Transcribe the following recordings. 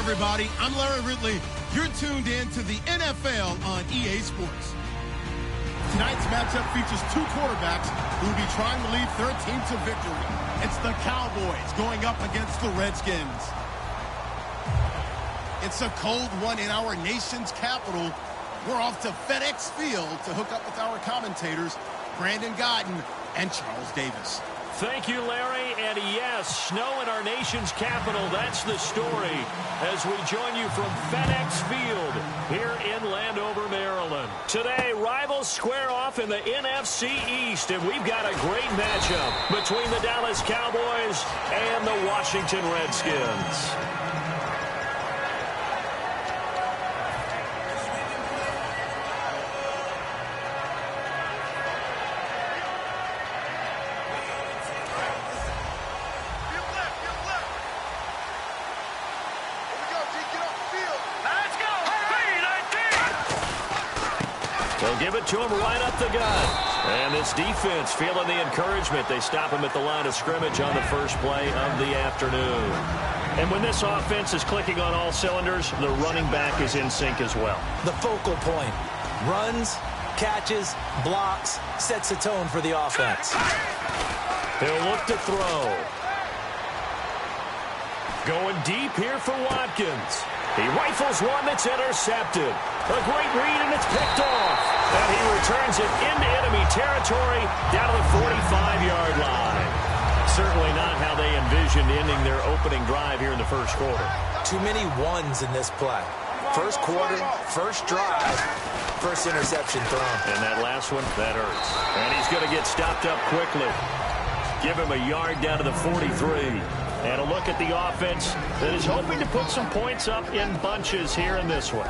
everybody. I'm Larry Ridley. You're tuned in to the NFL on EA Sports. Tonight's matchup features two quarterbacks who will be trying to lead their team to victory. It's the Cowboys going up against the Redskins. It's a cold one in our nation's capital. We're off to FedEx Field to hook up with our commentators, Brandon Godden and Charles Davis. Thank you, Larry. And yes, snow in our nation's capital. That's the story as we join you from FedEx Field here in Landover, Maryland. Today, rivals square off in the NFC East, and we've got a great matchup between the Dallas Cowboys and the Washington Redskins. They'll give it to him right up the gut. And this defense feeling the encouragement. They stop him at the line of scrimmage on the first play of the afternoon. And when this offense is clicking on all cylinders, the running back is in sync as well. The focal point. Runs, catches, blocks, sets the tone for the offense. He'll look to throw. Going deep here for Watkins. He rifles one that's intercepted. A great read, and it's picked off. And he returns it into enemy territory down to the 45-yard line. Certainly not how they envisioned ending their opening drive here in the first quarter. Too many ones in this play. First quarter, first drive, first interception thrown. And that last one, that hurts. And he's going to get stopped up quickly. Give him a yard down to the 43. And a look at the offense that is hoping to put some points up in bunches here in this one.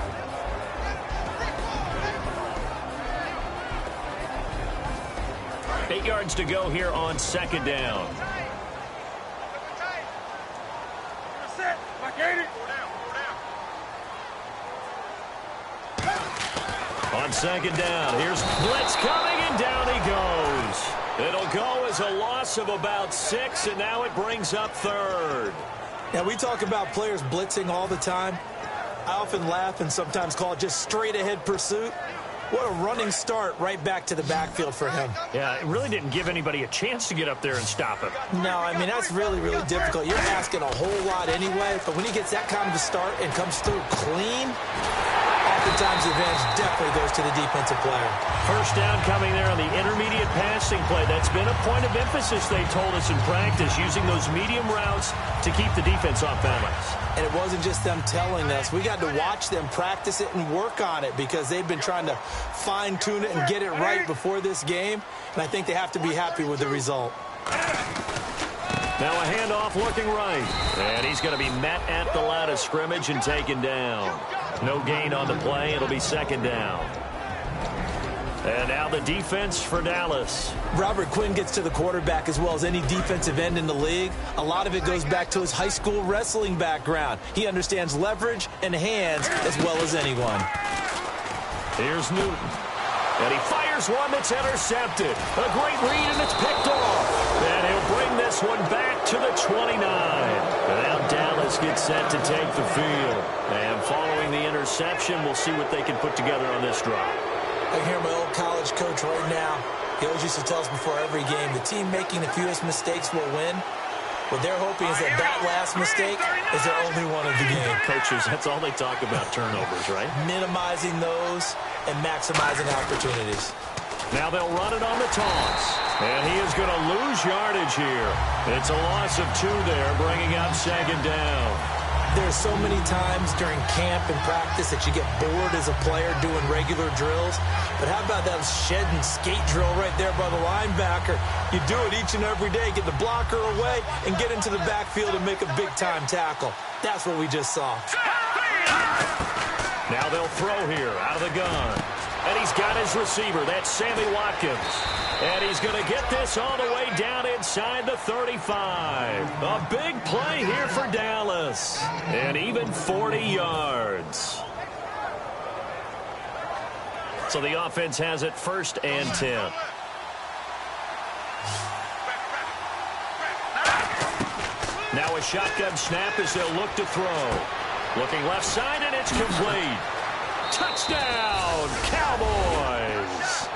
Eight yards to go here on second down. On second down, here's blitz coming, and down he goes. It'll go as a loss of about 6, and now it brings up third. Now, we talk about players blitzing all the time. I often laugh and sometimes call it just straight-ahead pursuit. What a running start right back to the backfield for him. Yeah, it really didn't give anybody a chance to get up there and stop him. No, I mean, that's really, really difficult. You're asking a whole lot anyway, but when he gets that kind of a start and comes through clean, oftentimes the advantage definitely goes to the defensive player. First down coming there on the intermediate passing play. That's been a point of emphasis, they told us in practice, using those medium routes to keep the defense off balance. And it wasn't just them telling us. We got to watch them practice it and work on it because they've been trying to fine-tune it and get it right before this game. And I think they have to be happy with the result. Now a handoff looking right. And he's going to be met at the line of scrimmage and taken down. No gain on the play. It'll be second down. And now the defense for Dallas. Robert Quinn gets to the quarterback as well as any defensive end in the league. A lot of it goes back to his high school wrestling background. He understands leverage and hands as well as anyone. Here's Newton. And he fires one that's intercepted. A great read, and it's picked off. And he'll bring this one back to the 29. And now Dallas gets set to take the field. And following the interception, we'll see what they can put together on this drive. I hear my old college coach right now. He always used to tell us before every game, the team making the fewest mistakes will win. What they're hoping is that that last mistake is their only one of the game. Coaches, that's all they talk about, turnovers, right? Minimizing those and maximizing opportunities. Now they'll run it on the toss. And he is going to lose yardage here. It's a loss of 2 there, bringing up second down. There's so many times during camp and practice that you get bored as a player doing regular drills. But how about that shed and skate drill right there by the linebacker? You do it each and every day, get the blocker away, and get into the backfield and make a big-time tackle. That's what we just saw. Now they'll throw here out of the gun. And he's got his receiver. That's Sammy Watkins. And he's going to get this all the way down inside the 35. A big play here for Dallas. And even 40 yards. So the offense has it 1st and 10. Now a shotgun snap as they'll look to throw. Looking left side, and it's complete. Touchdown, Cowboys.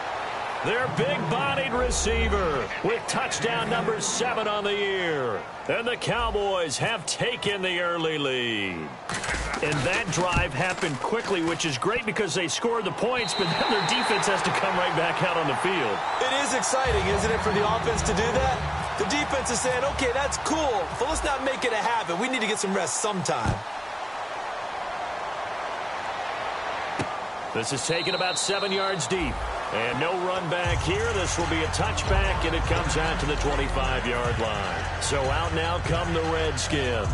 Their big-bodied receiver with touchdown number 7 on the year. And the Cowboys have taken the early lead. And that drive happened quickly, which is great because they scored the points, but then their defense has to come right back out on the field. It is exciting, isn't it, for the offense to do that? The defense is saying, okay, that's cool, but let's not make it a habit. We need to get some rest sometime. This is taken about 7 yards deep. And no run back here. This will be a touchback, and it comes out to the 25-yard line. So out now come the Redskins.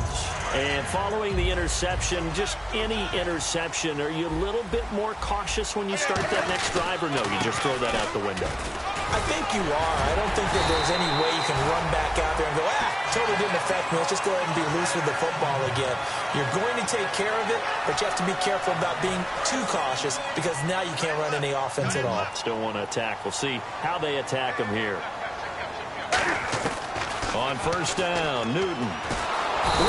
And following the interception, just any interception, are you a little bit more cautious when you start that next drive, or no, you just throw that out the window? I think you are. I don't think that there's any way you can run back out there and go, totally didn't affect me. Let's just go ahead and be loose with the football again. You're going to take care of it, but you have to be careful about being too cautious because now you can't run any offense at all. Still want to attack. We'll see how they attack him here. On first down, Newton.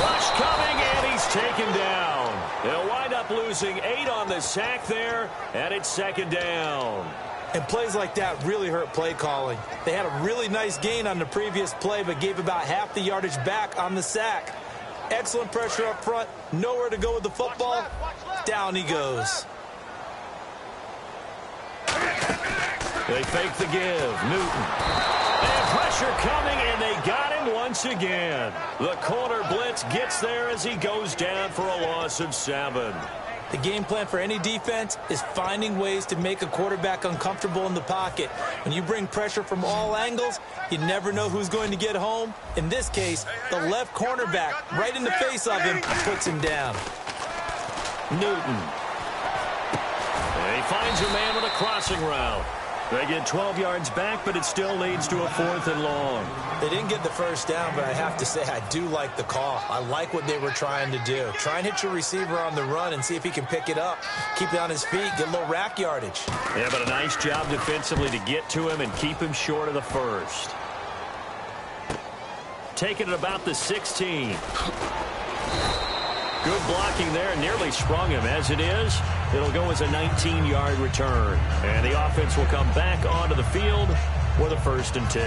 Rush coming, and he's taken down. They'll wind up losing 8 on the sack there, and it's second down. And plays like that really hurt play calling. They had a really nice gain on the previous play, but gave about half the yardage back on the sack. Excellent pressure up front. Nowhere to go with the football. Down he goes. They fake the give. Newton. And pressure coming, and they got him once again. The corner blitz gets there as he goes down for a loss of 7. The game plan for any defense is finding ways to make a quarterback uncomfortable in the pocket. When you bring pressure from all angles, you never know who's going to get home. In this case, the left cornerback, right in the face of him, puts him down. Newton. And he finds a man with a crossing route. They get 12 yards back, but it still leads to a 4th and long. They didn't get the first down, but I have to say I do like the call. I like what they were trying to do. Try and hit your receiver on the run and see if he can pick it up. Keep it on his feet, get a little rack yardage. Yeah, but a nice job defensively to get to him and keep him short of the first. Taking it about the 16. Good blocking there, nearly sprung him. As it is, it'll go as a 19-yard return. And the offense will come back onto the field with a 1st and 10.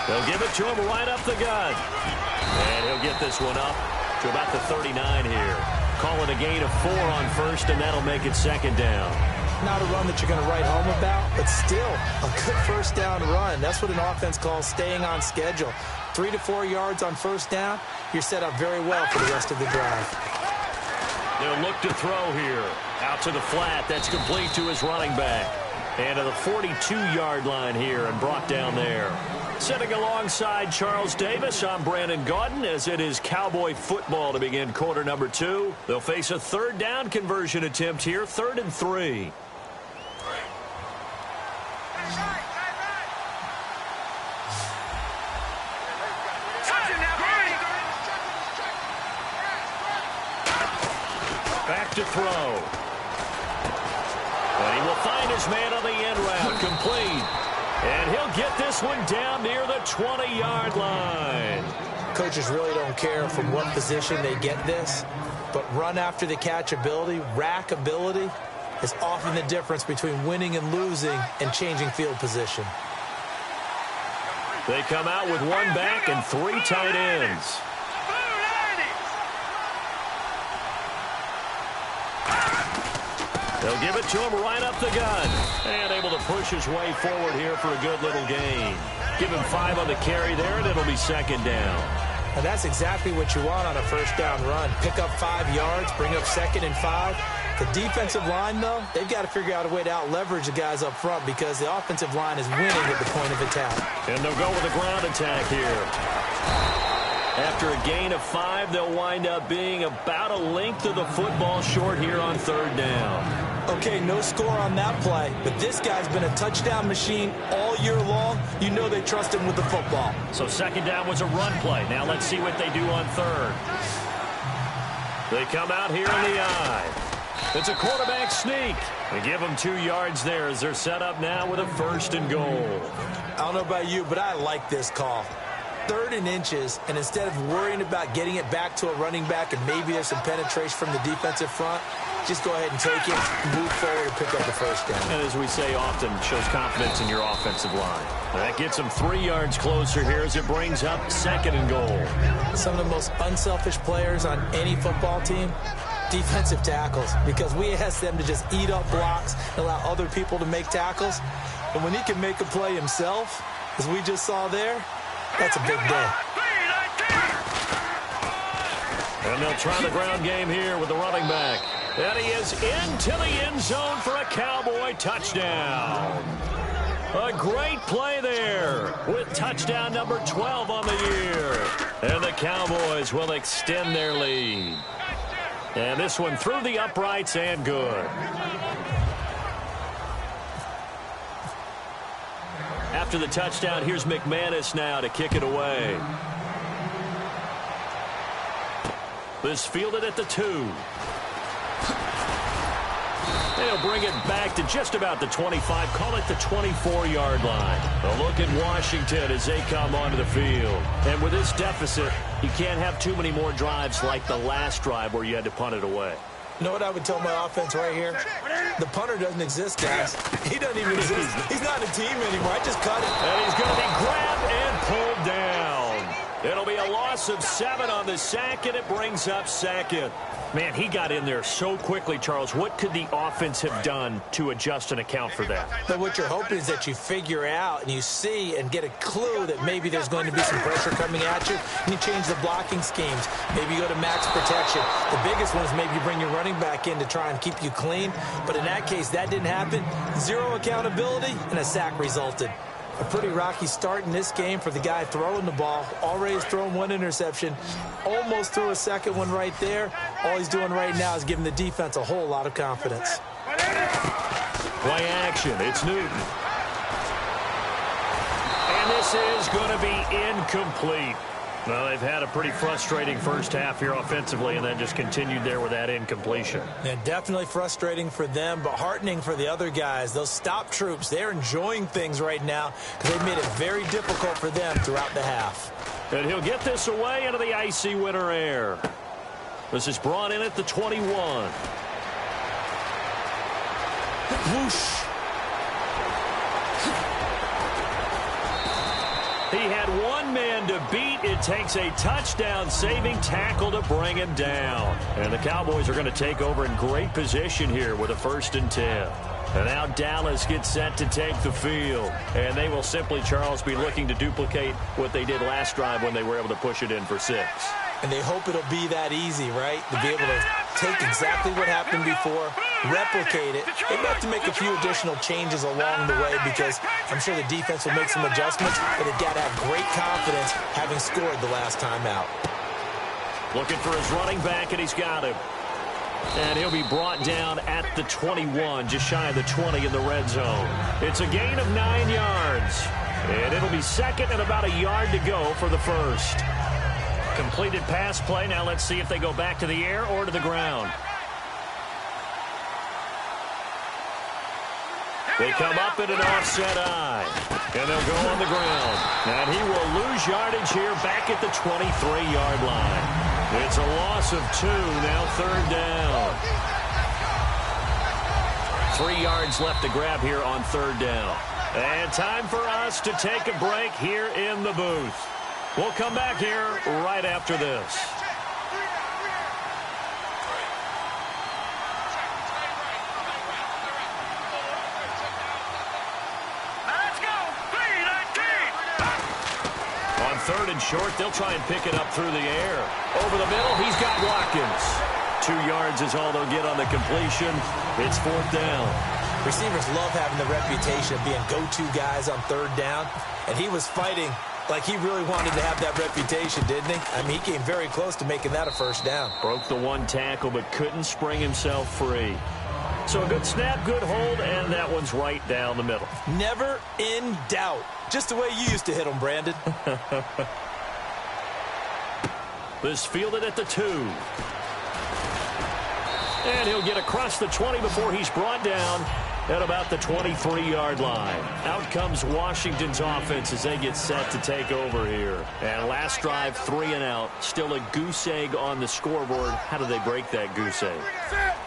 They'll give it to him right up the gut. And he'll get this one up to about the 39 here. Call it a gain of 4 on first, and that'll make it 2nd down. Not a run that you're going to write home about, but still a good first down run. That's what an offense calls staying on schedule. 3 to 4 yards on first down, you're set up very well for the rest of the drive. They'll look to throw here. Out to the flat. That's complete to his running back. And to the 42-yard line here and brought down there. Sitting alongside Charles Davis, I'm Brandon Gaudin, as it is Cowboy football to begin quarter number 2. They'll face a 3rd down conversion attempt here, 3rd and 3. Back to throw. And he will find his man on the end route, complete. And he'll get this one down near the 20-yard line. Coaches really don't care from what position they get this, but run after the catch ability, rack ability, is often the difference between winning and losing and changing field position. They come out with 1 back and 3 tight ends. They'll give it to him right up the gut. And able to push his way forward here for a good little gain. Give him 5 on the carry there, and it'll be 2nd down. And that's exactly what you want on a first down run. Pick up 5 yards, bring up 2nd and 5. The defensive line, though, they've got to figure out a way to out-leverage the guys up front because the offensive line is winning at the point of attack. And they'll go with a ground attack here. After a gain of 5, they'll wind up being about a length of the football short here on 3rd down. Okay, no score on that play, but this guy's been a touchdown machine all year long. You know they trust him with the football. So 2nd down was a run play. Now let's see what they do on 3rd. They come out here in the I. It's a quarterback sneak. They give them 2 yards there as they're set up now with a 1st and goal. I don't know about you, but I like this call. 3rd and inches, and instead of worrying about getting it back to a running back and maybe there's some penetration from the defensive front, just go ahead and take it, move forward, and pick up the 1st down. And as we say often, shows confidence in your offensive line. That gets them 3 yards closer here as it brings up 2nd and goal. Some of the most unselfish players on any football team, defensive tackles, because we ask them to just eat up blocks and allow other people to make tackles. And when he can make a play himself, as we just saw there, that's a big day. And they'll try the ground game here with the running back. And he is into the end zone for a Cowboy touchdown. A great play there with touchdown number 12 on the year. And the Cowboys will extend their lead. And this one through the uprights and good. After the touchdown, here's McManus now to kick it away. This fielded at the 2. They'll bring it back to just about the 25, call it the 24-yard line. A look at Washington as they come onto the field. And with this deficit, you can't have too many more drives like the last drive where you had to punt it away. You know what I would tell my offense right here? The punter doesn't exist, guys. He doesn't even exist. He's not a team anymore. I just cut it. And he's going to be grabbed and pulled down. It'll be a loss of 7 on the sack, and it brings up 2nd. Man, he got in there so quickly, Charles. What could the offense have done to adjust and account for that? But what you're hoping is that you figure out and you see and get a clue that maybe there's going to be some pressure coming at you, and you change the blocking schemes. Maybe you go to max protection. The biggest one is maybe you bring your running back in to try and keep you clean. But in that case, that didn't happen. 0 accountability, and a sack resulted. A pretty rocky start in this game for the guy throwing the ball. Already has thrown 1 interception. Almost threw a 2nd one right there. All he's doing right now is giving the defense a whole lot of confidence. Play action. It's Newton. And this is going to be incomplete. Well, they've had a pretty frustrating first half here offensively, and then just continued there with that incompletion. Yeah, definitely frustrating for them, but heartening for the other guys. Those stop troops, they're enjoying things right now because they've made it very difficult for them throughout the half. And he'll get this away into the icy winter air. This is brought in at the 21. Whoosh. He had 1 man to beat. It takes a touchdown-saving tackle to bring him down. And the Cowboys are going to take over in great position here with a 1st and 10. And now Dallas gets set to take the field. And they will simply, Charles, be looking to duplicate what they did last drive when they were able to push it in for 6. And they hope it'll be that easy, right? To be able to take exactly what happened before, replicate it. They may have to make a few additional changes along the way because I'm sure the defense will make some adjustments, but they've got to have great confidence having scored the last time out. Looking for his running back, and he's got him. And he'll be brought down at the 21, just shy of the 20 in the red zone. It's a gain of 9 yards. And it'll be 2nd and about a yard to go for the 1st. Completed pass play. Now let's see if they go back to the air or to the ground. They come up in an offset eye. And they'll go on the ground. And he will lose yardage here back at the 23-yard line. It's a loss of 2, now 3rd down. 3 yards left to grab here on 3rd down. And time for us to take a break here in the booth. We'll come back here right after this. On 3rd and short, they'll try and pick it up through the air. Over the middle, he's got Watkins. 2 yards is all they'll get on the completion. It's 4th down. Receivers love having the reputation of being go-to guys on 3rd down, and he was fighting like he really wanted to have that reputation, didn't he? I mean, he came very close to making that a 1st down. Broke the 1 tackle, but couldn't spring himself free. So a good snap, good hold, and that one's right down the middle. Never in doubt. Just the way you used to hit them, Brandon. This fielded at the 2. And he'll get across the 20 before he's brought down at about the 23-yard line. Out comes Washington's offense as they get set to take over here. And last drive, 3 and out. Still a goose egg on the scoreboard. How do they break that goose egg?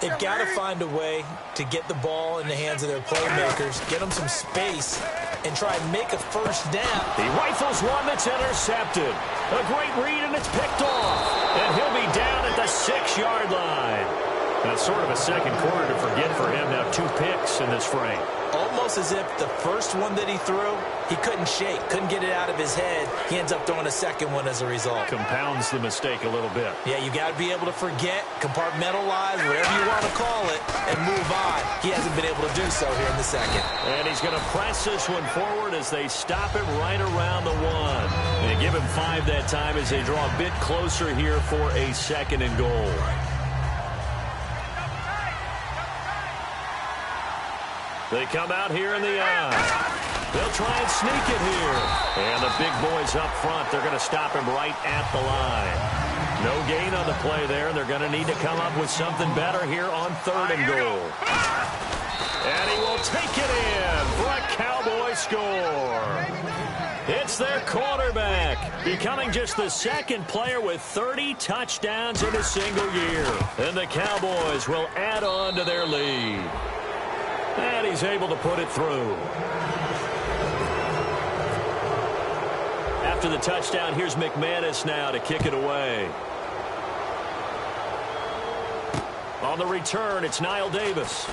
They've got to find a way to get the ball in the hands of their playmakers, get them some space, and try and make a first down. He rifles one that's intercepted. A great read, and it's picked off. And he'll be down at the 6-yard line. That's sort of a second quarter to forget for him. Now 2 picks in this frame. Almost as if the first one that he threw, he couldn't shake, couldn't get it out of his head. He ends up throwing a second one as a result. Compounds the mistake a little bit. Yeah, you got to be able to forget, compartmentalize, whatever you want to call it, and move on. He hasn't been able to do so here in the second. And he's going to press this one forward as they stop him right around the 1. They give him 5 that time as they draw a bit closer here for a 2nd and goal. They come out here in the eye. They'll try and sneak it here. And the big boys up front, they're going to stop him right at the line. No gain on the play there. They're going to need to come up with something better here on 3rd and goal. And he will take it in for a Cowboy score. It's their quarterback, becoming just the 2nd player with 30 touchdowns in a single year. And the Cowboys will add on to their lead. And he's able to put it through. After the touchdown, here's McManus now to kick it away. On the return, it's Niall Davis.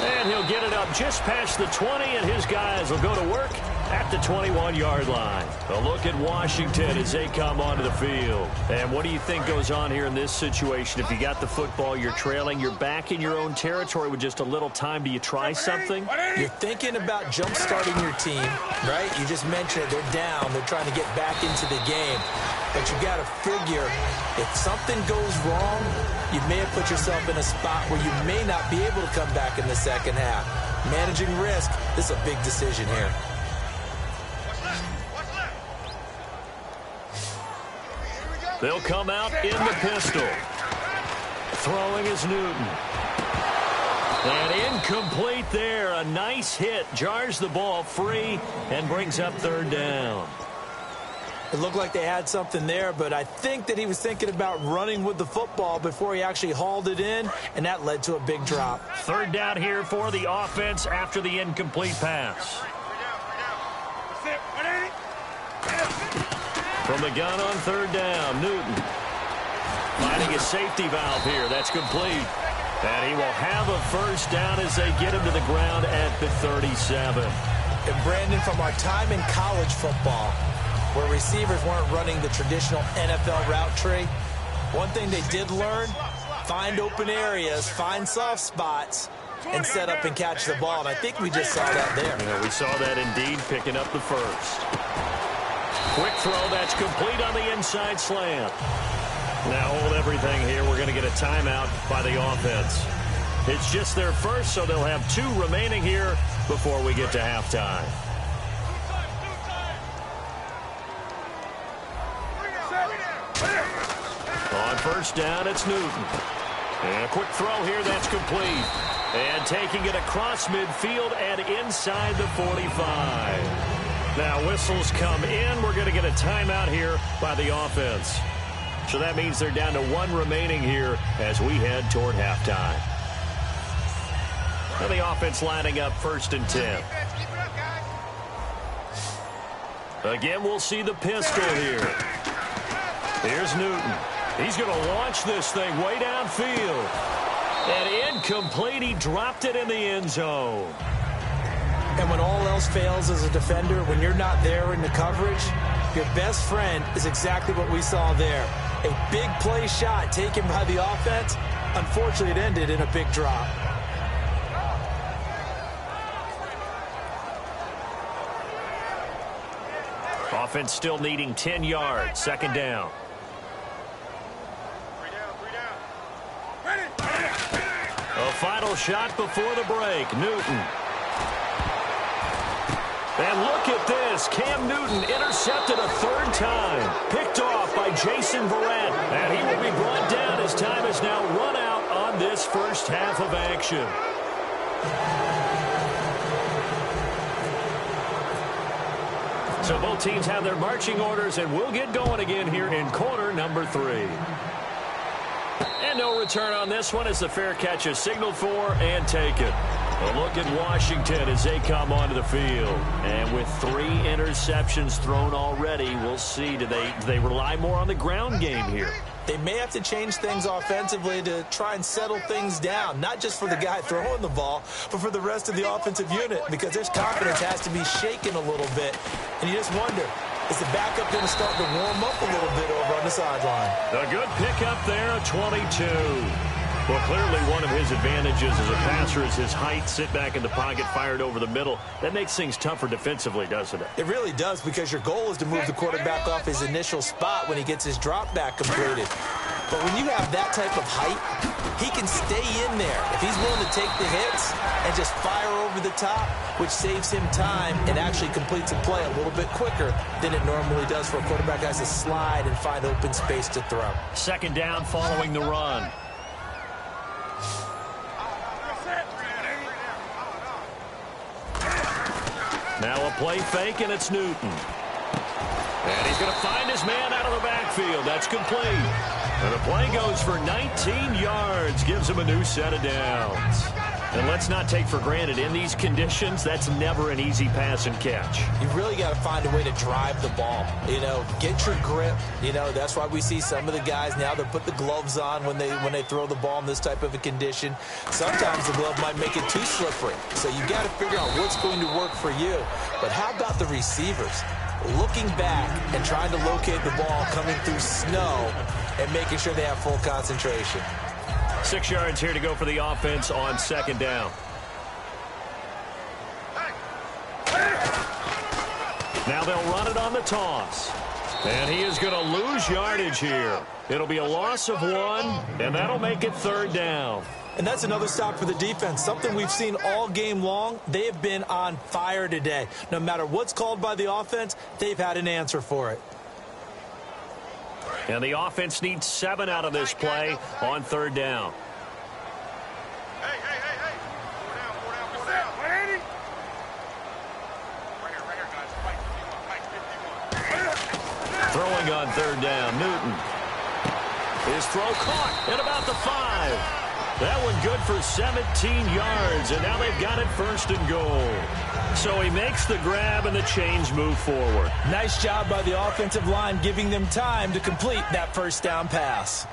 And he'll get it up just past the 20, and his guys will go to work at the 21-yard line. A look at Washington as they come onto the field. And what do you think goes on here in this situation? If you got the football, you're trailing, you're back in your own territory with just a little time. Do you try something? You're thinking about jump-starting your team, right? You just mentioned it. They're down. They're trying to get back into the game. But you got to figure, if something goes wrong, you may have put yourself in a spot where you may not be able to come back in the second half. Managing risk, this is a big decision here. They'll come out in the pistol. Throwing is Newton. And incomplete there. A nice hit. Jars the ball free and brings up 3rd down. It looked like they had something there, but I think that he was thinking about running with the football before he actually hauled it in, and that led to a big drop. 3rd down here for the offense after the incomplete pass. From the gun on 3rd down, Newton finding a safety valve here. That's complete. And he will have a first down as they get him to the ground at the 37. And Brandon, from our time in college football, where receivers weren't running the traditional NFL route tree, one thing they did learn, find open areas, find soft spots, and set up and catch the ball. And I think we just saw that there. Yeah, we saw that indeed, picking up the first. Quick throw, that's complete on the inside slant. Now hold everything here. We're going to get a timeout by the offense. It's just their first, so they'll have 2 remaining here before we get to halftime. On 1st down, it's Newton. And a quick throw here, that's complete. And taking it across midfield and inside the 45. Now whistles come in. We're going to get a timeout here by the offense. So that means they're down to 1 remaining here as we head toward halftime. And the offense lining up 1st and 10. Again, we'll see the pistol here. Here's Newton. He's going to launch this thing way downfield. And incomplete. He dropped it in the end zone. And when all else fails as a defender, when you're not there in the coverage, your best friend is exactly what we saw there. A big play shot taken by the offense. Unfortunately, it ended in a big drop. Offense still needing 10 yards. 2nd down. A final shot before the break. Newton. And look at this. Cam Newton intercepted a 3rd time. Picked off by Jason Verrett. And he will be brought down as time is now run out on this first half of action. So both teams have their marching orders, and we'll get going again here in quarter number 3. And no return on this one as the fair catch is signaled for and taken. A look at Washington as they come onto the field. And with 3 interceptions thrown already, we'll see. Do they rely more on the ground game here? They may have to change things offensively to try and settle things down, not just for the guy throwing the ball, but for the rest of the offensive unit, because their confidence has to be shaken a little bit. And you just wonder, is the backup going to start to warm up a little bit over on the sideline? A good pickup there, a 22. Well, clearly one of his advantages as a passer is his height. Sit back in the pocket, fired over the middle. That makes things tougher defensively, doesn't it? It really does, because your goal is to move the quarterback off his initial spot when he gets his drop back completed. But when you have that type of height, he can stay in there if he's willing to take the hits and just fire over the top, which saves him time and actually completes a play a little bit quicker than it normally does for a quarterback that has to slide and find open space to throw. Second down following the run. Now a play fake, and it's Newton. And he's going to find his man out of the backfield. That's complete. And the play goes for 19 yards. Gives him a new set of downs. And let's not take for granted, in these conditions, that's never an easy pass and catch. You really got to find a way to drive the ball. You know, get your grip. You know, that's why we see some of the guys now that put the gloves on when they throw the ball in this type of a condition. Sometimes the glove might make it too slippery. So you got to figure out what's going to work for you. But how about the receivers? Looking back and trying to locate the ball coming through snow and making sure they have full concentration. 6 yards here to go for the offense on second down. Now they'll run it on the toss. And he is going to lose yardage here. It'll be a loss of 1, and that'll make it third down. And that's another stop for the defense, something we've seen all game long. They have been on fire today. No matter what's called by the offense, they've had an answer for it. And the offense needs 7 out of this play on third down. Throwing on third down, Newton. His throw caught at about the 5. That one good for 17 yards, and now they've got it first and goal. So he makes the grab, and the chains move forward. Nice job by the offensive line, giving them time to complete that first down pass.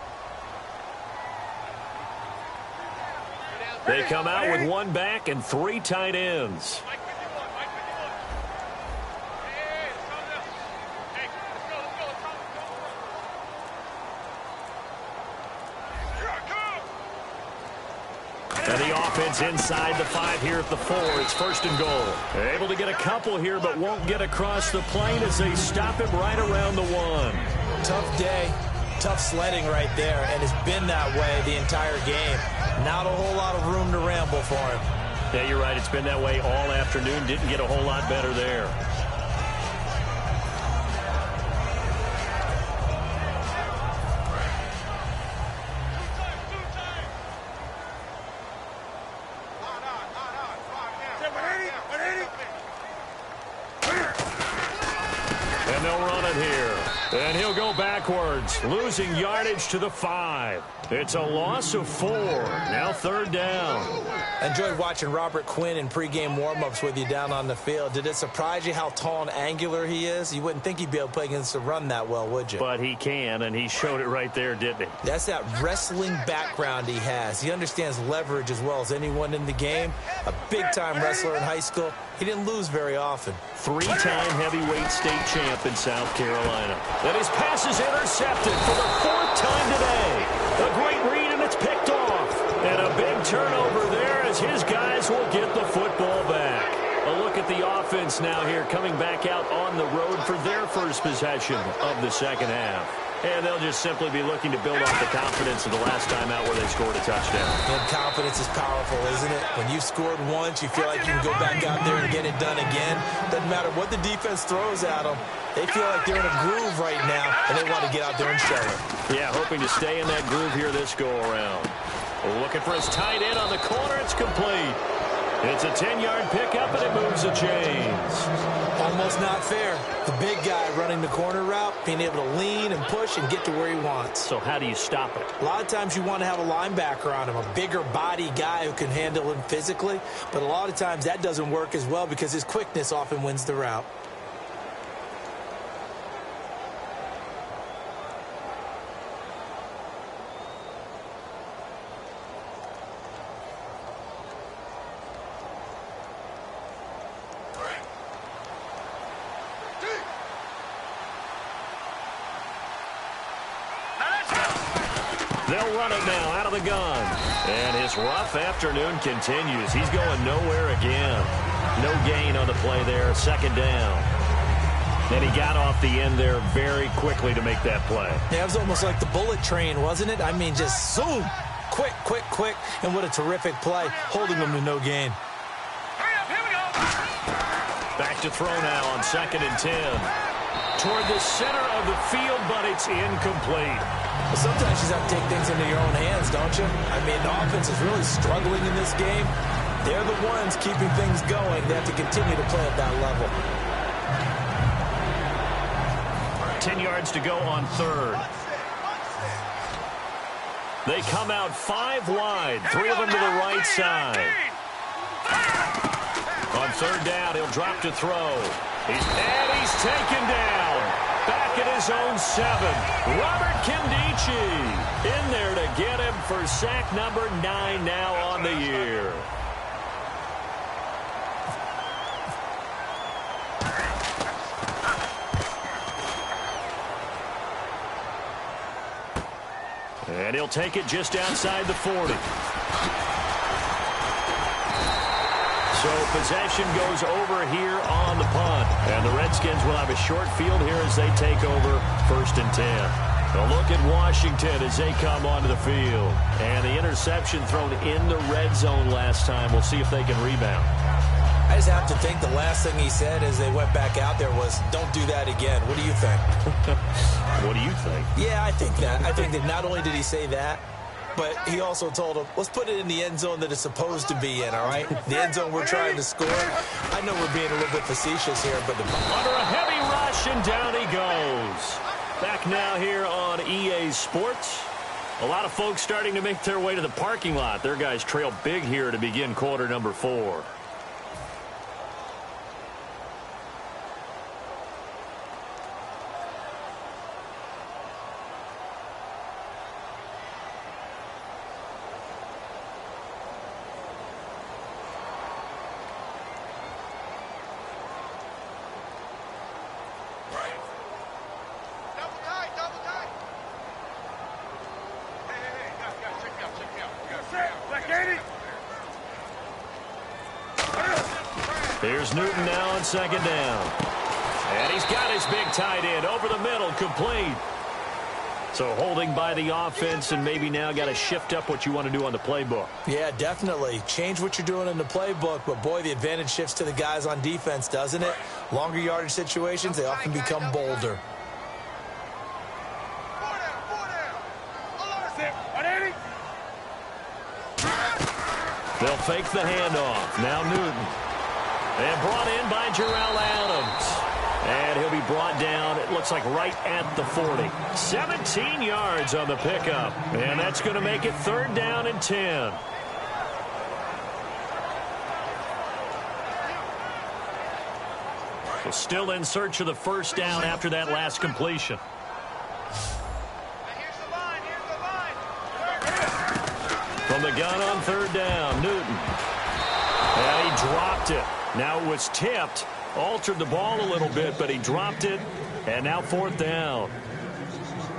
They come out with 1 back and 3 tight ends. And the offense inside the 5 here at the 4. It's first and goal. They're able to get a couple here, but won't get across the plane as they stop him right around the 1. Tough day, tough sledding right there, and it's been that way the entire game. Not a whole lot of room to ramble for him. Yeah, you're right. It's been that way all afternoon. Didn't get a whole lot better there. And they'll run it here. And he'll go backwards, losing yardage to the 5. It's a loss of 4. Now third down. I enjoyed watching Robert Quinn in pregame warm-ups with you down on the field. Did it surprise you how tall and angular he is? You wouldn't think he'd be able to play against the run that well, would you? But he can, and he showed it right there, didn't he? That's that wrestling background he has. He understands leverage as well as anyone in the game. A big-time wrestler in high school. He didn't lose very often. 3-time heavyweight state champ in South Carolina. And his pass is intercepted for the 4th time today. A great read, and it's picked off. And a big turnover there as his guys will get the football back. A look at the offense now here, coming back out on the road for their first possession of the second half. And they'll just simply be looking to build off the confidence of the last time out where they scored a touchdown. And confidence is powerful, isn't it? When you've scored once, you feel like you can go back out there and get it done again. Doesn't matter what the defense throws at them. They feel like they're in a groove right now, and they want to get out there and show it. Yeah, hoping to stay in that groove here this go-around. Looking for his tight end on the corner. It's complete. It's a 10-yard pickup, and it moves the chains. Almost not fair. The big guy running the corner route, being able to lean and push and get to where he wants. So how do you stop it? A lot of times you want to have a linebacker on him, a bigger body guy who can handle him physically. But a lot of times that doesn't work as well because his quickness often wins the route. They'll run it now out of the gun. And his rough afternoon continues. He's going nowhere again. No gain on the play there. Second down. And he got off the end there very quickly to make that play. Yeah, it was almost like the bullet train, wasn't it? I mean, just zoom. Quick, quick, quick. And what a terrific play, holding him to no gain. Here we go. Back to throw now on 2nd and 10. Toward the center of the field, but it's incomplete. Well, sometimes you just have to take things into your own hands, don't you? I mean, the offense is really struggling in this game. They're the ones keeping things going. They have to continue to play at that level. 10 yards to go on 3rd. They come out 5 wide, 3 of them to the right side. On 3rd down, he'll drop to throw. He's taken down. Back at his own 7. Robert Kimdichie in there to get him for sack number 9 now on the year. And he'll take it just outside the 40. So possession goes over here on the punt. And the Redskins will have a short field here as they take over 1st and 10. A look at Washington as they come onto the field. And the interception thrown in the red zone last time. We'll see if they can rebound. I just have to think the last thing he said as they went back out there was, don't do that again. What do you think? What do you think? Yeah, I think that. I think that not only did he say that, but he also told him, let's put it in the end zone that it's supposed to be in, all right? The end zone we're trying to score. I know we're being a little bit facetious here, but under a heavy rush, and down he goes. Back now here on EA Sports. A lot of folks starting to make their way to the parking lot. Their guys trail big here to begin quarter number 4. Here's Newton now on 2nd down. And he's got his big tight end over the middle, complete. So holding by the offense, and maybe now got to shift up what you want to do on the playbook. Yeah, definitely. Change what you're doing in the playbook, but boy, the advantage shifts to the guys on defense, doesn't it? Longer yardage situations, they often become bolder. They'll fake the handoff. Now Newton. And brought in by Jarrell Adams. And he'll be brought down, it looks like right at the 40. 17 yards on the pickup. And that's going to make it 3rd down and 10. So still in search of the 1st down after that last completion. From the gun on 3rd down, Newton. And he dropped it. Now it was tipped, altered the ball a little bit, but he dropped it, and now 4th down.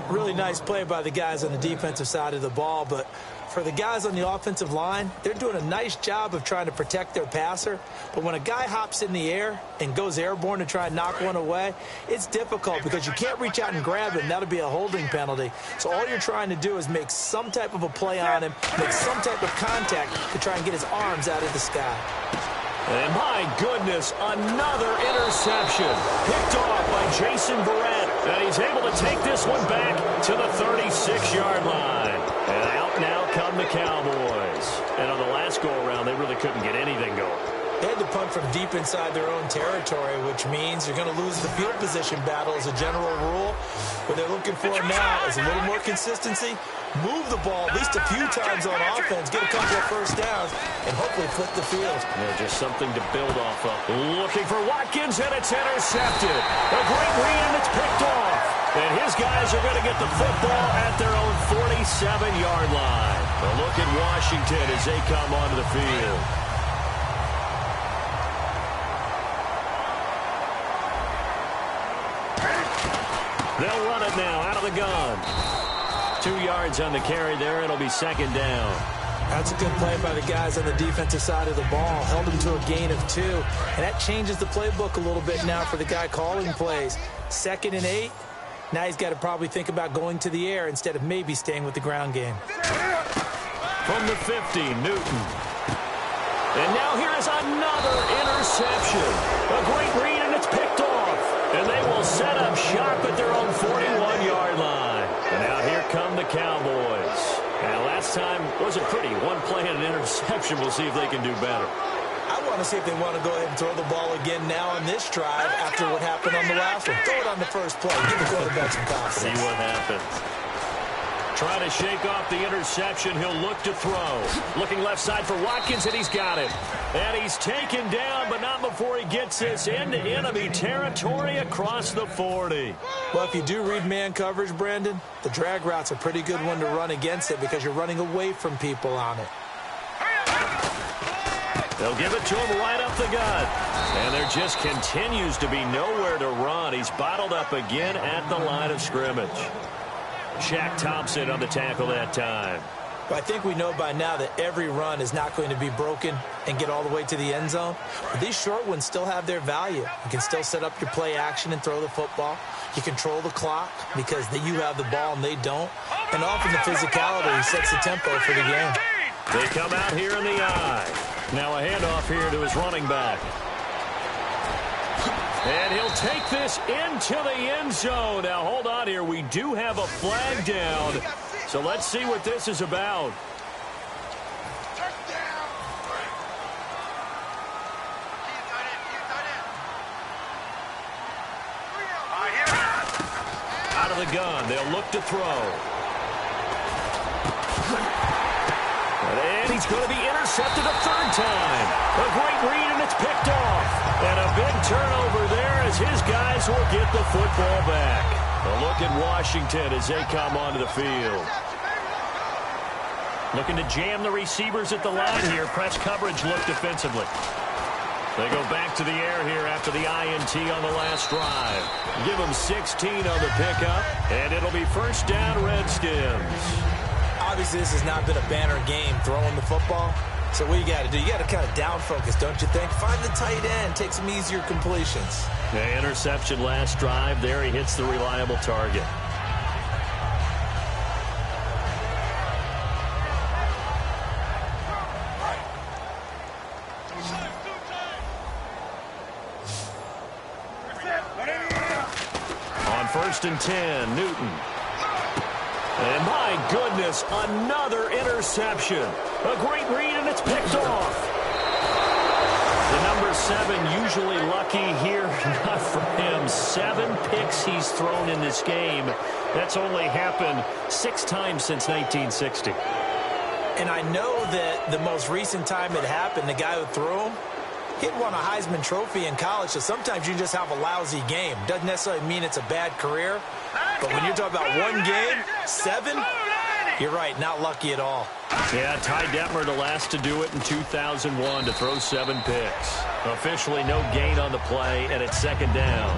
Really nice play by the guys on the defensive side of the ball, but for the guys on the offensive line, they're doing a nice job of trying to protect their passer. But when a guy hops in the air and goes airborne to try and knock one away, it's difficult because you can't reach out and grab him. That'll be a holding penalty. So all you're trying to do is make some type of a play on him, make some type of contact to try and get his arms out of the sky. And my goodness, another interception. Picked off by Jason Verrett. And he's able to take this one back to the 36-yard line. And out now comes come the Cowboys. And on the last go-around, they really couldn't get anything going. They had to punt from deep inside their own territory, which means you're going to lose the field position battle as a general rule. What they're looking for now is a little more consistency, move the ball at least a few times on offense, get a couple of first downs, and hopefully flip the field. Yeah, just something to build off of. Looking for Watkins, and it's intercepted. A great read, and it's picked off. And his guys are going to get the football at their own 47-yard line. A look at Washington as they come onto the field. They'll run it now out of the gun. 2 yards on the carry there. It'll be second down. That's a good play by the guys on the defensive side of the ball. Held them to a gain of 2. And that changes the playbook a little bit now for the guy calling plays. 2nd and 8. Now he's got to probably think about going to the air instead of maybe staying with the ground game. From the 50, Newton. And now here is another interception. A great read, and it's picked off. And they will set up shop at their own 41-yard line. And now here come the Cowboys. Now, last time wasn't pretty. One play and an interception. We'll see if they can do better. I want to see if they want to go ahead and throw the ball again now on this drive after what happened on the last one. Throw it on the first play. Give the quarterback some confidence. See what happens. Trying to shake off the interception. He'll look to throw. Looking left side for Watkins, and he's got it. And he's taken down, but not before he gets this into enemy territory across the 40. Well, if you do read man coverage, Brandon, the drag route's a pretty good one to run against it because you're running away from people on it. They'll give it to him right up the gut. And there just continues to be nowhere to run. He's bottled up again at the line of scrimmage. Shaq Thompson on the tackle that time. Well, I think we know by now that every run is not going to be broken and get all the way to the end zone. But these short ones still have their value. You can still set up your play action and throw the football. You control the clock because you have the ball and they don't. And often the physicality sets the tempo for the game. They come out here in the eye. Now a handoff here to his running back. And he'll take this into the end zone. Now, hold on here. We do have a flag down. So let's see what this is about. Out of the gun. They'll look to throw. And he's going to be intercepted a third time. A great read, and it's picked off. And a big turnover there as his guys will get the football back. A look at Washington as they come onto the field. Looking to jam the receivers at the line here. Press coverage look defensively. They go back to the air here after the INT on the last drive. Give them 16 on the pickup, and it'll be first down Redskins. Obviously, this has not been a banner game throwing the football. So what you got to do, you got to kind of down focus, don't you think? Find the tight end, take some easier completions. The interception last drive. There he hits the reliable target. On 1st and 10, Newton. And my goodness, another interception. A great read, and it's picked off. The number 7 usually lucky here. Not for him. 7 picks he's thrown in this game. That's only happened 6 times since 1960. And I know that the most recent time it happened, the guy who threw him, he won a Heisman Trophy in college, so sometimes you just have a lousy game. Doesn't necessarily mean it's a bad career. But when you're talking about one game, 7, you're right, not lucky at all. Yeah, Ty Detmer the last to do it in 2001 to throw 7 picks. Officially no gain on the play, and it's second down.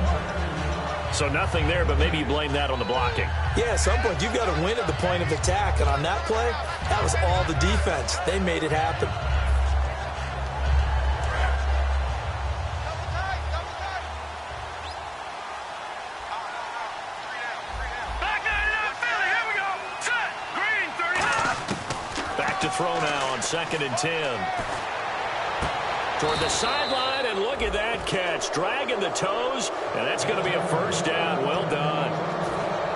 So nothing there, but maybe you blame that on the blocking. Yeah, at some point you've got to win at the point of attack, and on that play, that was all the defense. They made it happen. To throw now on 2nd and 10. Toward the sideline, and look at that catch. Dragging the toes, and that's going to be a first down. Well done.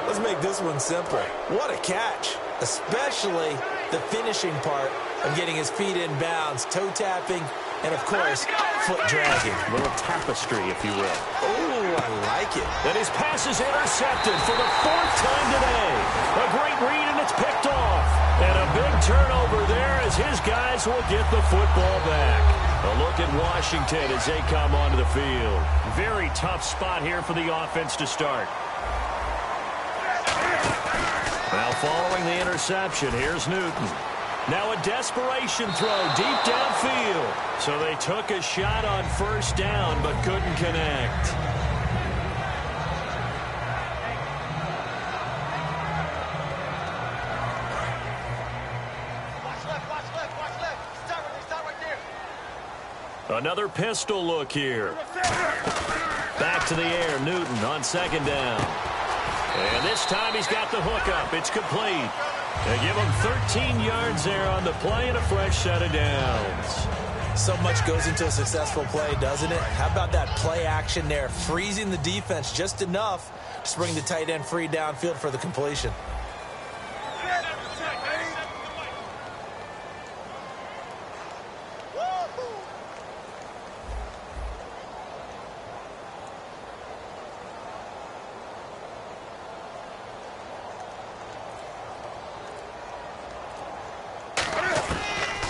Let's make this one simple. What a catch, especially the finishing part of getting his feet in bounds, toe tapping, and, of course, foot dragging. A little tapestry, if you will. Oh, I like it. And his pass is intercepted for the 4th time today. A great read, and it's picked off. And a big turnover there as his guys will get the football back. A look at Washington as they come onto the field. Very tough spot here for the offense to start. Now following the interception, here's Newton. Now a desperation throw deep downfield. So they took a shot on first down but couldn't connect. Another pistol look here. Back to the air, Newton on 2nd down. And this time he's got the hook up. It's complete. They give him 13 yards there on the play and a fresh set of downs. So much goes into a successful play, doesn't it? How about that play action there, freezing the defense just enough to bring the tight end free downfield for the completion.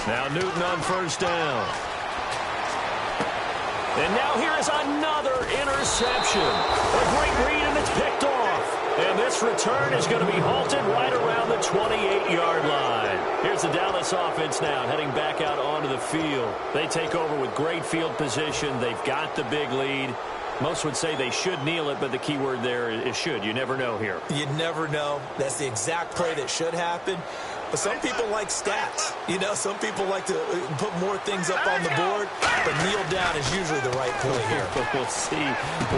Now Newton on first down. And now here is another interception. A great read, and it's picked off. And this return is going to be halted right around the 28-yard line. Here's the Dallas offense now heading back out onto the field. They take over with great field position. They've got the big lead. Most would say they should kneel it, but the key word there is should. You never know here. You never know. That's the exact play that should happen. But some people like stats. You know, some people like to put more things up on the board, but kneel down is usually the right play here. We'll see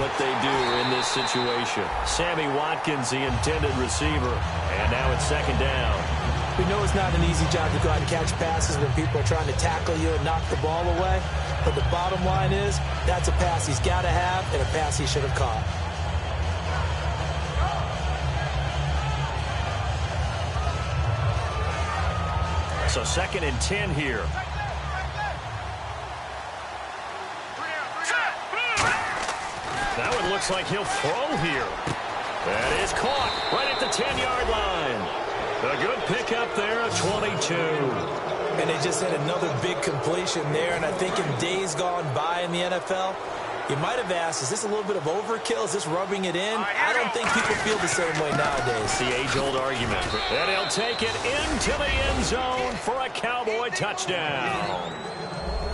what they do in this situation. Sammy Watkins, the intended receiver, and now it's 2nd down. We know it's not an easy job to go out and catch passes when people are trying to tackle you and knock the ball away. But the bottom line is, that's a pass he's got to have and a pass he should have caught. So 2nd and 10 here. That one looks like he'll throw here. That is caught right at the 10-yard line. A good pickup there, a 22. And they just had another big completion there. And I think in days gone by in the NFL, you might have asked, is this a little bit of overkill? Is this rubbing it in? I don't think people feel the same way nowadays. The age-old argument. And he'll take it into the end zone for a Cowboy touchdown.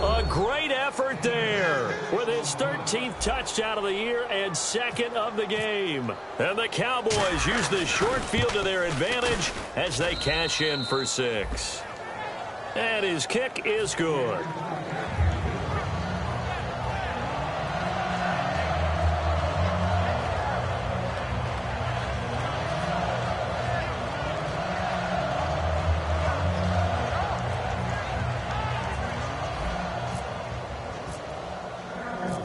A great effort there with his 13th touchdown of the year and 2nd of the game. And the Cowboys use the short field to their advantage as they cash in for 6. And his kick is good.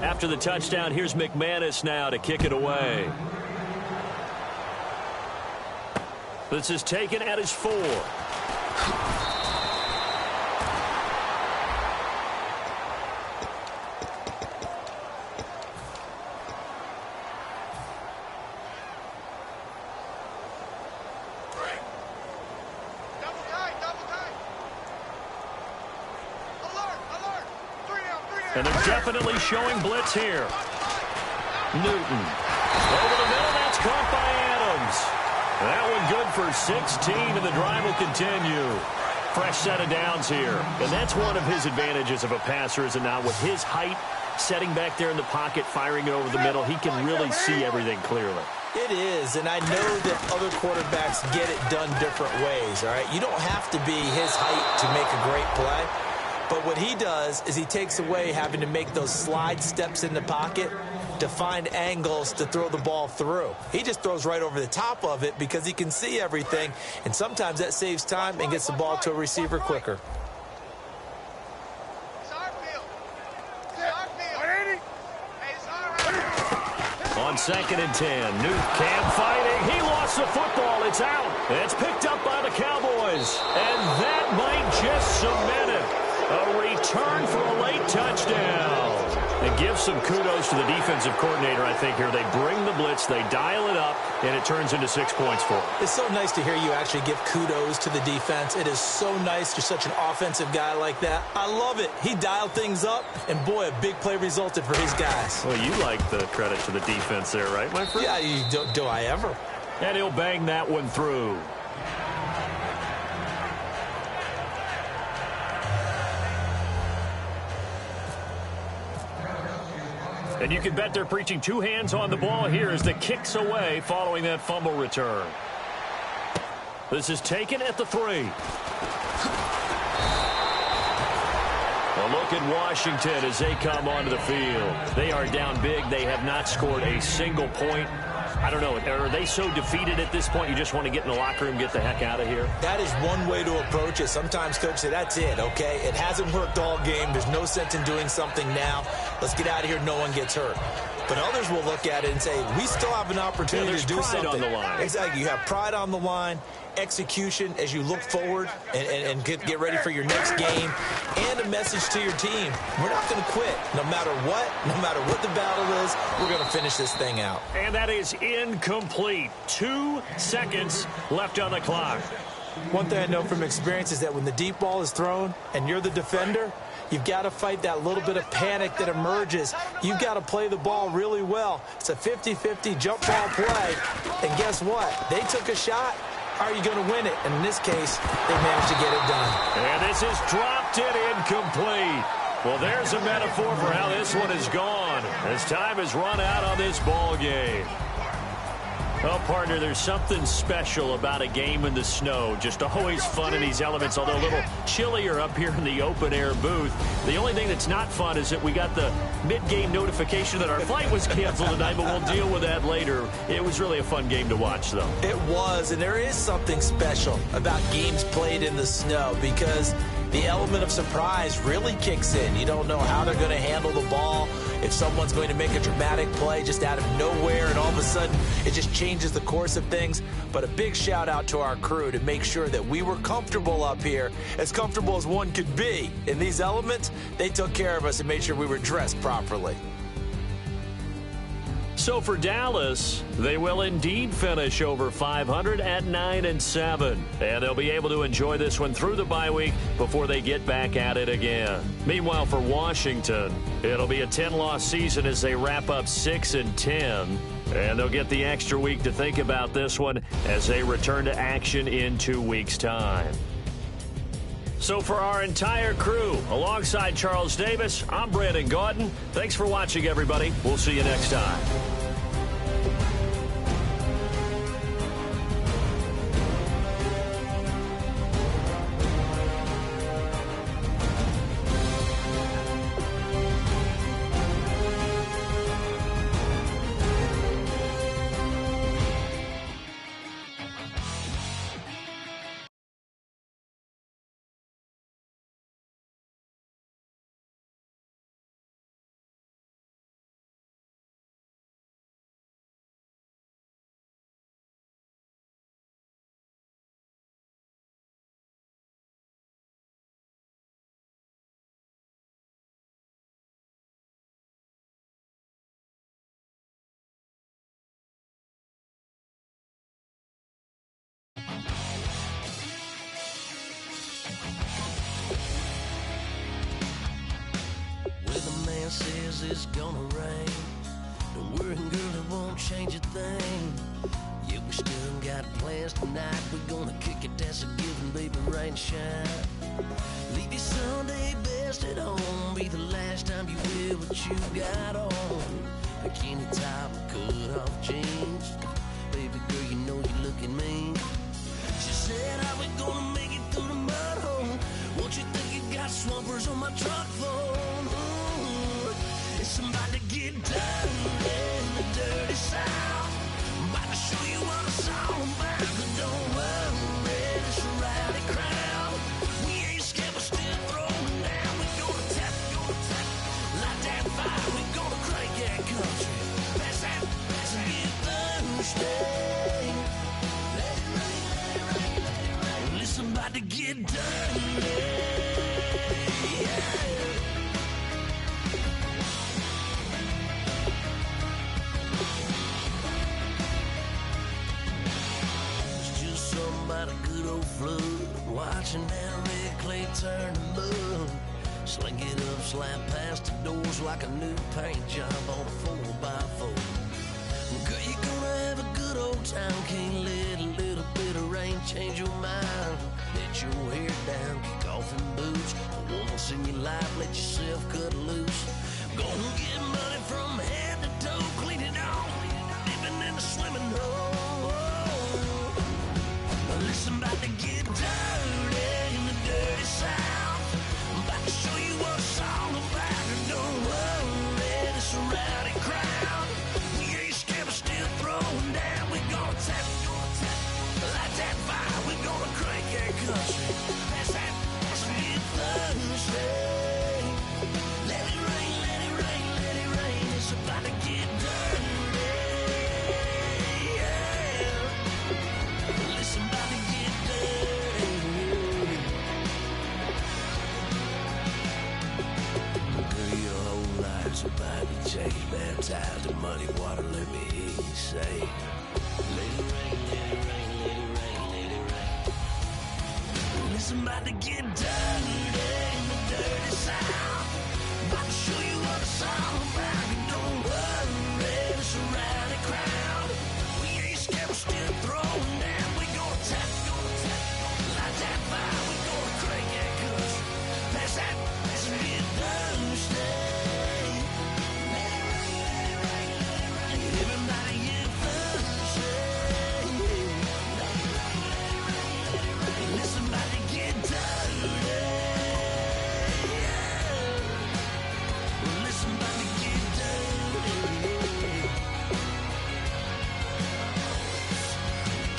After the touchdown, here's McManus now to kick it away. This is taken at his 4. And they're definitely showing blitz here. Newton. Over the middle, that's caught by Adams. That one good for 16, and the drive will continue. Fresh set of downs here. And that's one of his advantages of a passer, is it not? With his height, setting back there in the pocket, firing it over the middle, he can really see everything clearly. It is, and I know that other quarterbacks get it done different ways, all right? You don't have to be his height to make a great play. But what he does is he takes away having to make those slide steps in the pocket to find angles to throw the ball through. He just throws right over the top of it because he can see everything, and sometimes that saves time and gets the ball to a receiver quicker. On 2nd and 10, Newt Camp fighting. He lost the football. It's out. It's picked up by the Cowboys. boys. And that might just cement it. A return for a late touchdown. And give some kudos to the defensive coordinator, I think, here. They bring the blitz, they dial it up, and it turns into 6 points for them. It's so nice to hear you actually give kudos to the defense. It is so nice. You're such an offensive guy like that. I love it. He dialed things up, and boy, a big play resulted for his guys. Well, you like the credit to the defense there, right, my friend? Yeah, do I ever? And he'll bang that one through. And you can bet they're preaching two hands on the ball here as the kick's away following that fumble return. This is taken at the 3. A look at Washington as they come onto the field. They are down big. They have not scored a single point. I don't know. Are they so defeated at this point you just want to get in the locker room, get the heck out of here? That is one way to approach it. Sometimes coaches say, that's it, okay? It hasn't worked all game. There's no sense in doing something now. Let's get out of here. No one gets hurt. But others will look at it and say, we still have an opportunity to do something. On the line. Exactly. You have pride on the line, execution as you look forward and get ready for your next game, and a message to your team. We're not going to quit. No matter what the battle is, we're going to finish this thing out. And that is incomplete. 2 seconds left on the clock. One thing I know from experience is that when the deep ball is thrown and you're the defender, you've got to fight that little bit of panic that emerges. You've got to play the ball really well. It's a 50-50 jump ball play. And guess what? They took a shot. Are you going to win it? And in this case, they managed to get it done. And this is dropped in incomplete. Well, there's a metaphor for how this one is gone. As time has run out on this ball game. Well, partner, there's something special about a game in the snow. Just always fun in these elements, although a little chillier up here in the open-air booth. The only thing that's not fun is that we got the mid-game notification that our flight was canceled tonight, but we'll deal with that later. It was really a fun game to watch, though. It was, and there is something special about games played in the snow because the element of surprise really kicks in. You don't know how they're going to handle the ball, if someone's going to make a dramatic play just out of nowhere, and all of a sudden it just changes the course of things. But a big shout out to our crew to make sure that we were comfortable up here, as comfortable as one could be. In these elements, they took care of us and made sure we were dressed properly. So for Dallas, they will indeed finish over 500 at 9-7. And they'll be able to enjoy this one through the bye week before they get back at it again. Meanwhile, for Washington, it'll be a 10-loss season as they wrap up 6-10. And they'll get the extra week to think about this one as they return to action in 2 weeks' time. So for our entire crew, alongside Charles Davis, I'm Brandon Gaudin. Thanks for watching, everybody. We'll see you next time. Says it's gonna rain. Don't worry, girl, it won't change a thing. Yeah, we still got plans tonight. We're gonna kick it, that's a given, baby, rain and shine. Leave your Sunday best at home. Be the last time you wear what you got on. Bikini top, cut off jeans. Baby girl, you know you looking mean. She said, how we gonna make it through the mud hole? Won't you think you got swampers on my truck floor? Somebody get down in the dirty south. I'm about to show you what it's all about. But don't worry, it's a rowdy crowd. We ain't scared, but still throwing down. We gonna tap, light that fire. We gonna crank that country. Pass that, get thirsty. Let it rain, let it rain, let it rain. Listen, somebody watching that red clay turn to mud. Sling it up, slap past the doors like a new paint job on a 4x4. Girl, you're gonna have a good old time. Can't let a little bit of rain change your mind. Let your hair down, kick off in boots. For once in your life, let yourself cut loose. Gonna get money from head to toe, clean it off, living in a swimming hole. Listen, about to get dirty in the dirty South. I'm about to show you what it's all about. And don't worry, this rowdy crowd. We ain't scared, but still throwing down. We gonna tap, light that fire. We gonna crank that country. That's that, that's get Thursday. Let it rain, let it rain, let it rain. It's about to get dirty. Yeah. Listen, about to get dirty. Girl, your whole life's about to change. Baptized in muddy water, let me hear you say. Let it rain, let it rain, let it rain, let it rain. Listen, about to get dirty in the dirty South. About to show you what it's all about. And don't worry, it's a rowdy crowd. We ain't scared, we're still throwing down. We gonna tap, light that fire. We gonna crank that country. Pass that, that's a good Thursday. Let it rain, let it rain, let it rain. Everybody get Thursday. Let it rain, let it rain, let it rain. Listen, about to get dirty. Yeah. Listen, about to get dirty.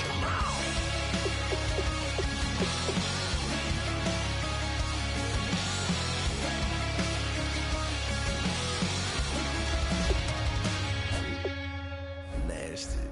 Come on. Nasty.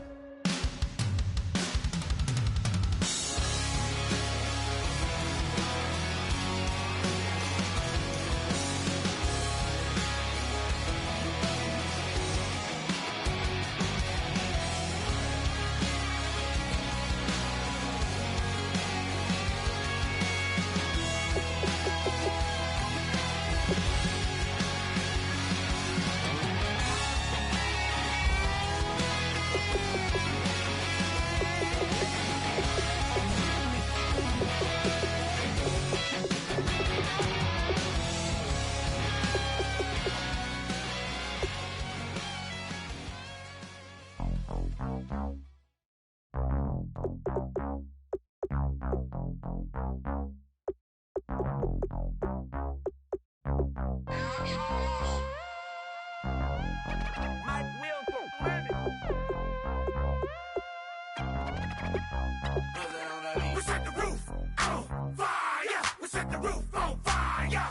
We set the roof on fire. We set the roof on fire.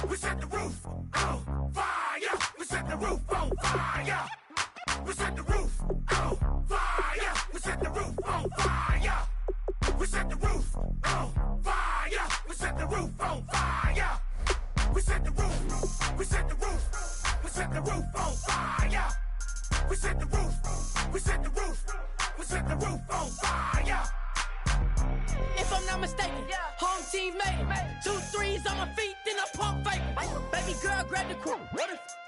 We set the roof on fire. We set the roof on fire. We set the roof on fire. We set the roof on fire. We set the roof on fire. We set the roof on fire. We set the roof. We set the roof. We set the roof on fire. We set the roof. We set the roof. We set the roof on fire. If I'm not mistaken, home team made it. 2 3s on my feet, then I pump fake. Baby girl, grab the crew.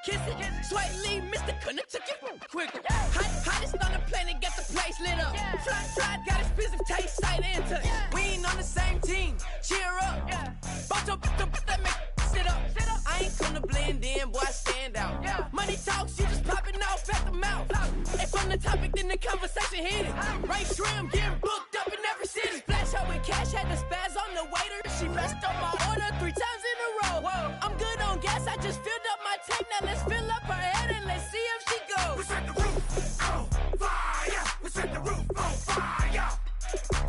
Kiss it, Sway Lee, Mr. Couldn't took it quicker. Hottest on the planet, get the place lit up. Fly, got expensive taste, sight into it. We ain't on the same team, cheer up. Bout your that make sit up. I ain't come to blend in, boy, I stand out. Money talks, you just popping off at the mouth. If I'm the topic, then the conversation heated. Right shrimp, getting booked up in every city. Splash out with cash, had the spaz on the waiter. She messed up my order 3 times in a row. I'm good on gas, I just filled up my tank. Now let's fill up her head and let's see if she goes. We set the roof on fire. We set the roof on fire.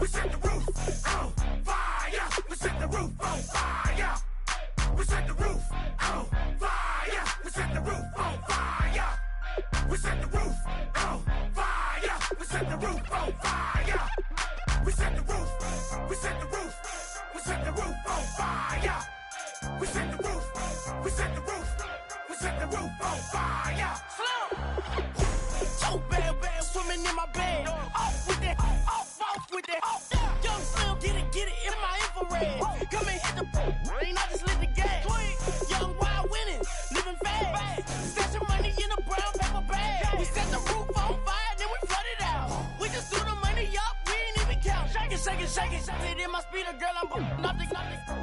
We set the roof on fire. We set the roof on fire. We set the roof on fire. We set the roof on fire. We set the roof on fire. We set the roof on fire. We set the roof. We set the roof. We set the roof on fire. We set the roof. We set the roof. We set the roof on fire. So bad, swimming in my bed. Off with that, off with that. Young Slim, get it in my infrared.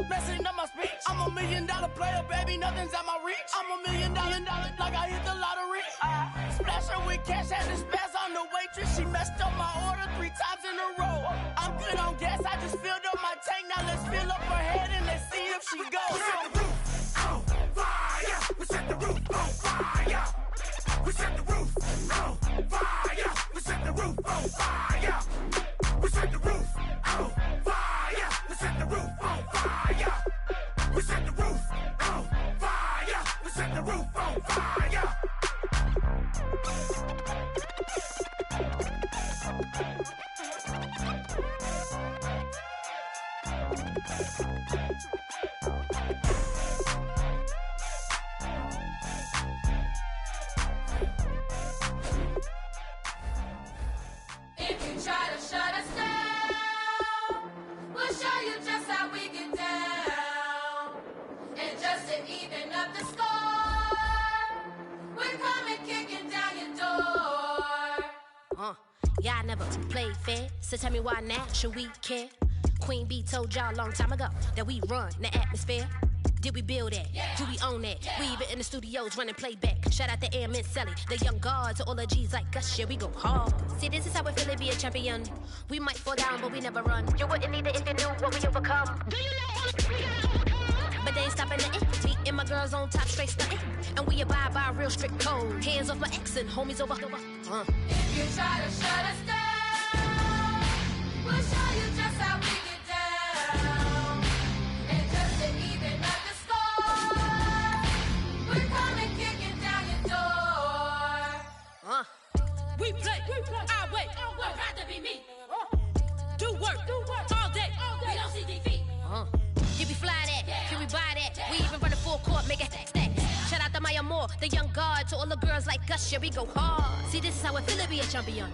messing up my speech. I'm $1 million player, baby, nothing's at my reach. I'm $1 million like I hit the lottery. Splash her with cash, had to spaz on the waitress. She messed up my order 3 times in a row. I'm good on gas, I just filled up my tank. Now let's fill up her head and let's see if she goes. We set the roof on fire. We set the roof on fire. We set the roof on fire. We set the roof on fire. We set the roof on fire. We set the roof on fire. We set the roof on fire. Try to shut us down. We'll show you just how we get down. And just to even up the score, we're coming kicking down your door. Yeah, I never played fair, so tell me why now should we care? Queen Bee told y'all a long time ago that we run the atmosphere. Did we build that? Yeah. Do we own that? Yeah. We even in the studios running playback. Shout out to Airman Sally, the young guard, to all the G's like us. Yeah, we go hard. See, this is how we feel to be a champion. We might fall down, but we never run. You wouldn't need it if you knew what we overcome. Do you know all we gotta overcome? But they ain't stopping nothing. Me and my girls on top, straight stunting. And we abide by a real strict code. Hands off my ex and homies over. If you try to shut us down, we'll show you just how we get down. And just to even up the score, we're coming kicking down your door. We play our way. I'd rather be me. Do work all day. We don't see defeat. Can we fly that? Yeah. Can we buy that? Yeah. We even run a full court, make it stack. Shout out to Maya Moore, the young guard, to all the girls like us. Yeah, we go hard. See, this is how it feel to be a champion.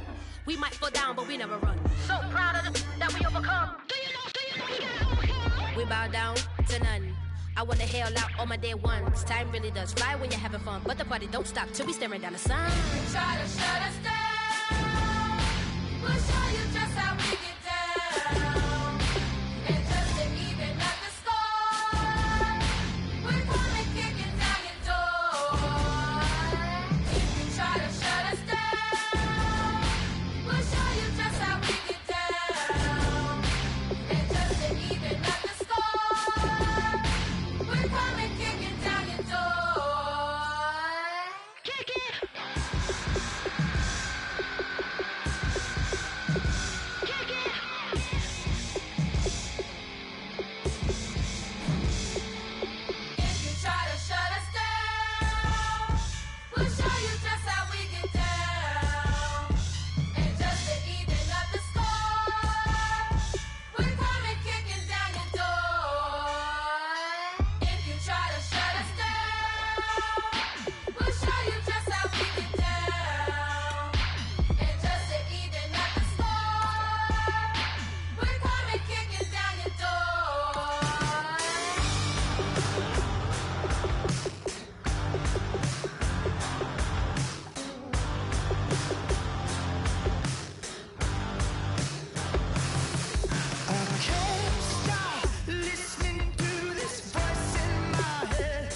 We might fall down, but we never run. So proud of that we overcome. Do you know we gotta overcome? We bow down to none. I wanna hail out all my day ones. Time really does fly when you're having fun, but the party don't stop till we staring down the sun. Try to shut us down. We'll show you just how we get down. And just to even up the score, we're coming kicking down your door. If you try to shut us down, we'll show you just how we get down. And just to even up the score, we're coming kicking down your door. Kick it! Kick it! If you try to shut us down, we'll show you just how we get down. And just to even up the score, we're coming kicking down your door. If you try to shut us down, we'll show you just how we get down. And just to even up the score, we're coming kicking down your door. Can't stop listening to this voice in my head.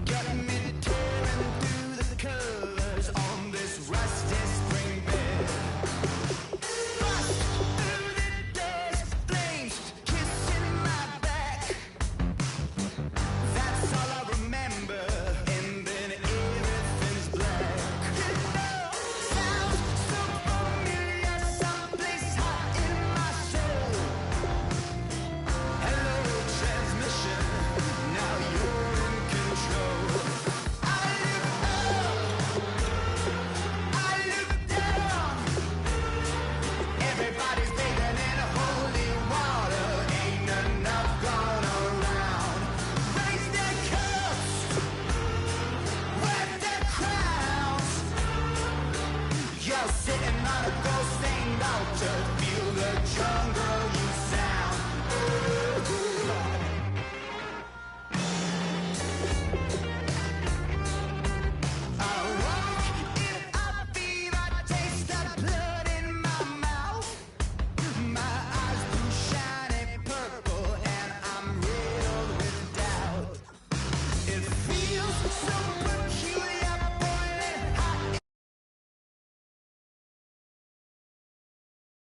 Got me tearing through the colors on this rusty spring bed. Bust through the days, flames kissing my back. That's all I remember, and then everything's black. You know, sounds so familiar, someplace hot in my soul. Hello, transmission. Now you're in control. I look up, I look down. Everybody's bathing in holy water. Ain't enough gone around. Raise their cups, wear their crowns. You're sitting on a gold-stained altar. Feel the joy